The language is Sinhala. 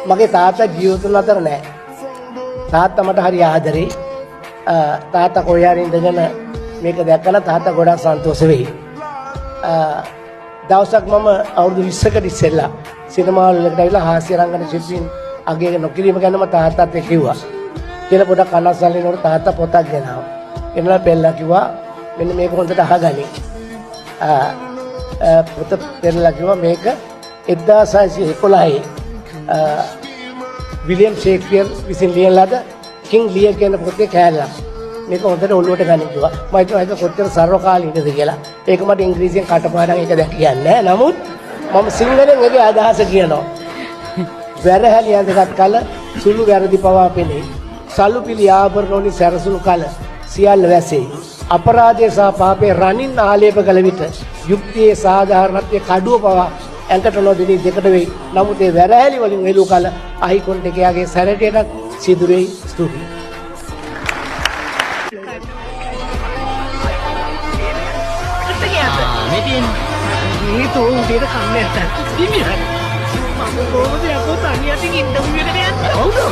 මගේ තාත්තා ජීවිතුන් අතර නෑ. තාත්තා මට හරි ආදරේ. තාත්තා කොහේ හරි ඉඳගෙන මේක දැක්කම තාත්තා ගොඩක් සන්තෝෂ වෙයි. දවසක් මම අවුරුදු 20කට ඉස්සෙල්ලා සිනමා වලකට ඇවිල්ලා හාස්‍ය රංගන ශිල්පීන් අගය නොකිරීම ගැන මම තාත්තත් එක්ක කිව්වා. කියලා පොඩක් කනස්සල්ලිනකොට තාත්තා පොතක් ගෙනාවා. එනවා පෙන්නලා කිව්වා මෙන්න මේක හොඳට අහගනි. පොත පෙන්නලා කිව්වා මේක 1611 විලියම් ෂේක්ස්පියර් විසින් ලියන ලද කිං ලියර් කියන පොතේ කෑල්ලක්. මේක හොඳට ඔළුවට ගන්න කිව්වා. මම හිතුවා ඒක කොච්චර සර්වකාලීනද කියලා. ඒක මට ඉංග්‍රීසියෙන් කටපාඩම් ඒක දැක් කියන්නේ නැහැ. නමුත් මම සිංහලෙන් ඒකේ අදහස කියනවා. වැරහැලි ඇඳගත් කල සුළු වැරදි පවා පෙනේ. සල්ලුපිලි ආභරණ වලින් සැරසුණු කල සියල්ල වැසෙයි. අපරාධය සහ පාපේ රණින් ආලේප කළ විට යුක්තියේ සාධාරණත්වයේ කඩුව පවා ඇඟට නොදෙනී දෙකට වෙයි. නමුත් ඒ වැරහැලි වලින් වෙලු කල අහිකොන්ට එකයාගේ සැරටේට සිදුරෙයි. ස්තුතියි. itu udah kamu lihat ini kan mama bawa dia aku tanya tinggi dong dia kan oh